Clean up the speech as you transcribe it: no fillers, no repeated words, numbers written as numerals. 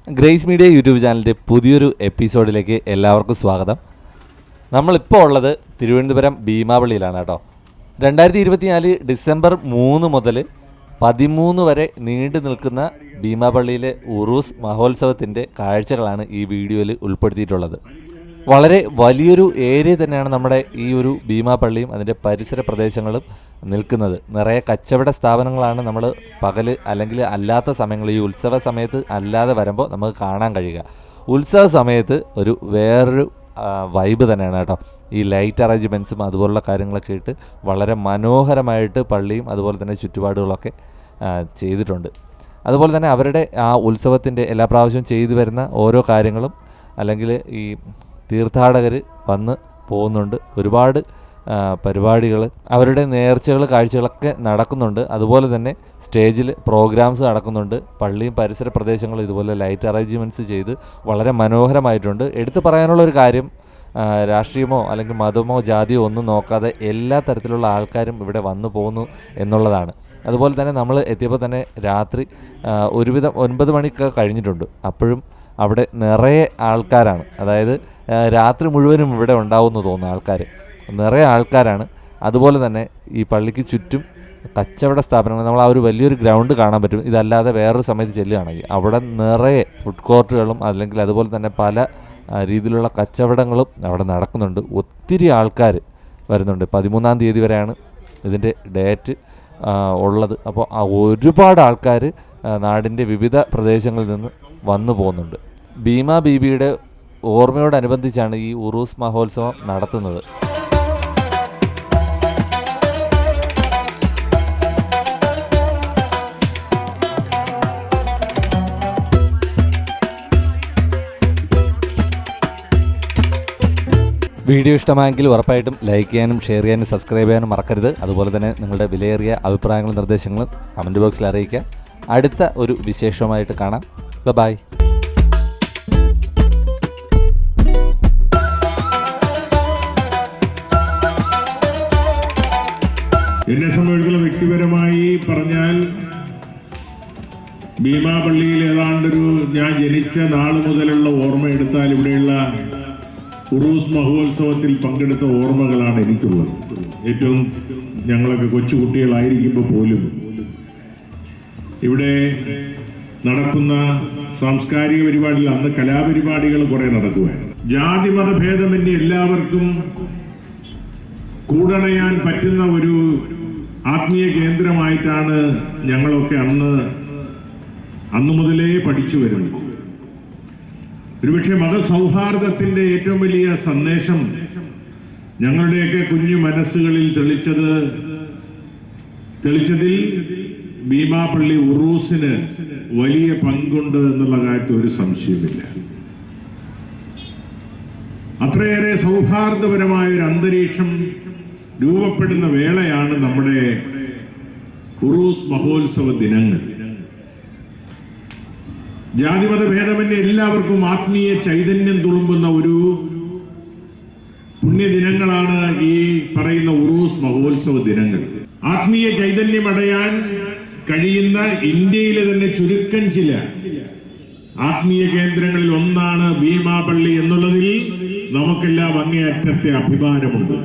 Grace media YouTube ചാനലിൻ്റെ പുതിയൊരു എപ്പിസോഡിലേക്ക് എല്ലാവർക്കും സ്വാഗതം. നമ്മളിപ്പോൾ ഉള്ളത് തിരുവനന്തപുരം ഭീമാപള്ളിയിലാണ് കേട്ടോ. 2024 ഡിസംബർ 3 മുതൽ 13 വരെ നീണ്ടു നിൽക്കുന്ന ഭീമാപള്ളിയിലെ ഉറൂസ് മഹോത്സവത്തിൻ്റെ കാഴ്ചകളാണ് ഈ വീഡിയോയിൽ ഉൾപ്പെടുത്തിയിട്ടുള്ളത്. വളരെ വലിയൊരു ഏരിയ തന്നെയാണ് നമ്മുടെ ഈ ഒരു ഭീമാപള്ളിയും അതിൻ്റെ പരിസര പ്രദേശങ്ങളും നിൽക്കുന്നത്. നിറയെ കച്ചവട സ്ഥാപനങ്ങളാണ് നമ്മൾ പകൽ അല്ലെങ്കിൽ അല്ലാത്ത സമയങ്ങളിൽ ഈ ഉത്സവ സമയത്ത് അല്ലാതെ വരുമ്പോൾ നമുക്ക് കാണാൻ കഴിയുക. ഉത്സവ സമയത്ത് ഒരു വേറൊരു വൈബ് തന്നെയാണ് കേട്ടോ. ഈ ലൈറ്റ് അറേഞ്ച്മെൻറ്റ്സും അതുപോലുള്ള കാര്യങ്ങളൊക്കെ ഇട്ട് വളരെ മനോഹരമായിട്ട് പള്ളിയും അതുപോലെ തന്നെ ചുറ്റുപാടുകളൊക്കെ ചെയ്തിട്ടുണ്ട്. അതുപോലെ തന്നെ അവരുടെ ആ ഉത്സവത്തിൻ്റെ എല്ലാ പ്രാവശ്യവും ചെയ്തു വരുന്ന ഓരോ കാര്യങ്ങളും അല്ലെങ്കിൽ ഈ തീർത്ഥാടകർ വന്ന് പോകുന്നുണ്ട്. ഒരുപാട് പരിപാടികൾ, അവരുടെ നേർച്ചകൾ, കാഴ്ചകളൊക്കെ നടക്കുന്നുണ്ട്. അതുപോലെ തന്നെ സ്റ്റേജിൽ പ്രോഗ്രാംസ് നടക്കുന്നുണ്ട്. പള്ളിയും പരിസര പ്രദേശങ്ങളും ഇതുപോലെ ലൈറ്റ് അറേഞ്ച്മെൻറ്റ്സ് ചെയ്ത് വളരെ മനോഹരമായിട്ടുണ്ട്. എടുത്തു പറയാനുള്ള ഒരു കാര്യം, രാഷ്ട്രീയമോ അല്ലെങ്കിൽ മതമോ ജാതിയോ ഒന്നും നോക്കാതെ എല്ലാ തരത്തിലുള്ള ആൾക്കാരും ഇവിടെ വന്നു പോകുന്നു എന്നുള്ളതാണ്. അതുപോലെ തന്നെ നമ്മൾ എത്തിയപ്പോൾ തന്നെ രാത്രി ഒരുവിധം 9 മണിക്ക് കഴിഞ്ഞിട്ടുണ്ട്. അപ്പോഴും അവിടെ നിറയെ ആൾക്കാരാണ്. അതായത് രാത്രി മുഴുവനും ഇവിടെ ഉണ്ടാവുമെന്ന് തോന്നുന്നു ആൾക്കാർ, നിറയെ ആൾക്കാരാണ്. അതുപോലെ തന്നെ ഈ പള്ളിക്ക് ചുറ്റും കച്ചവട സ്ഥാപനങ്ങൾ, നമ്മൾ ആ ഒരു വലിയൊരു ഗ്രൗണ്ട് കാണാൻ പറ്റും. ഇതല്ലാതെ വേറൊരു സമയത്ത് ചെല്ലുകയാണെങ്കിൽ അവിടെ നിറയെ ഫുഡ് കോർട്ടുകളും അല്ലെങ്കിൽ അതുപോലെ തന്നെ പല രീതിയിലുള്ള കച്ചവടങ്ങളും അവിടെ നടക്കുന്നുണ്ട്. ഒത്തിരി ആൾക്കാർ വരുന്നുണ്ട്. 13-ാം തീയതി വരെയാണ് ഇതിൻ്റെ ഡേറ്റ് ഉള്ളത്. അപ്പോൾ ഒരുപാട് ആൾക്കാർ നാടിൻ്റെ വിവിധ പ്രദേശങ്ങളിൽ നിന്ന് വന്നു പോകുന്നുണ്ട്. ഭീമാ ബീബിയുടെ ഓർമ്മയോടനുബന്ധിച്ചാണ് ഈ ഉറൂസ് മഹോത്സവം നടത്തുന്നത്. വീഡിയോ ഇഷ്ടമായെങ്കിൽ ഉറപ്പായിട്ടും ലൈക്ക് ചെയ്യാനും ഷെയർ ചെയ്യാനും സബ്സ്ക്രൈബ് ചെയ്യാനും മറക്കരുത്. അതുപോലെ തന്നെ നിങ്ങളുടെ വിലയേറിയ അഭിപ്രായങ്ങളും നിർദ്ദേശങ്ങളും കമൻറ്റ് ബോക്സിൽ അറിയിക്കുക. അടുത്ത ഒരു വിശേഷമായിട്ട് കാണാം. ബൈ. എന്നെ സംബന്ധിച്ചുള്ള വ്യക്തിപരമായി പറഞ്ഞാൽ ഭീമാപള്ളിയിൽ ഏതാണ്ടൊരു ഞാൻ ജനിച്ച നാൾ മുതലുള്ള ഓർമ്മ എടുത്താൽ ഇവിടെയുള്ള ഉറൂസ് മഹോത്സവത്തിൽ പങ്കെടുത്ത ഓർമ്മകളാണ് എനിക്കുള്ളത്. ഏറ്റവും ഞങ്ങളൊക്കെ കൊച്ചുകുട്ടികളായിരിക്കുമ്പോൾ പോലും ഇവിടെ നടക്കുന്ന സാംസ്കാരിക പരിപാടികൾ, അന്ന് കലാപരിപാടികൾ കുറെ നടക്കുമായിരുന്നു. ജാതി മതഭേദമന്യേ എല്ലാവർക്കും കൂടണയാൻ പറ്റുന്ന ഒരു ആത്മീയ കേന്ദ്രമായിട്ടാണ് ഞങ്ങളൊക്കെ അന്ന് മുതലേ പഠിച്ചു വരുന്നത്. ഒരുപക്ഷെ മതസൗഹാർദ്ദത്തിന്റെ ഏറ്റവും വലിയ സന്ദേശം ഞങ്ങളുടെയൊക്കെ കുഞ്ഞു മനസ്സുകളിൽ തെളിച്ചതിൽ ഭീമാപള്ളി ഉറൂസിന് വലിയ പങ്കുണ്ട് എന്നുള്ള കാര്യത്തിൽ ഒരു സംശയമില്ല. അത്രയേറെ സൗഹാർദ്ദപരമായ ഒരു അന്തരീക്ഷം രൂപപ്പെടുന്ന വേളയാണ് നമ്മുടെ ഉറൂസ് മഹോത്സവ ദിനങ്ങൾ. ജാതിമത ഭേദമന്യേ എല്ലാവർക്കും ആത്മീയ ചൈതന്യം തുളുമ്പുന്ന ഒരു പുണ്യദിനങ്ങളാണ് ഈ പറയുന്ന ഉറൂസ് മഹോത്സവ ദിനങ്ങൾ. ആത്മീയ ചൈതന്യം അടയാൻ കഴിയുന്ന ഇന്ത്യയിലെ തന്നെ ചുരുക്കം ചില ആത്മീയ കേന്ദ്രങ്ങളിൽ ഒന്നാണ് ഭീമാപള്ളി എന്നുള്ളതിൽ നമുക്കെല്ലാം അങ്ങേയറ്റത്തെ അഭിമാനമുണ്ട്.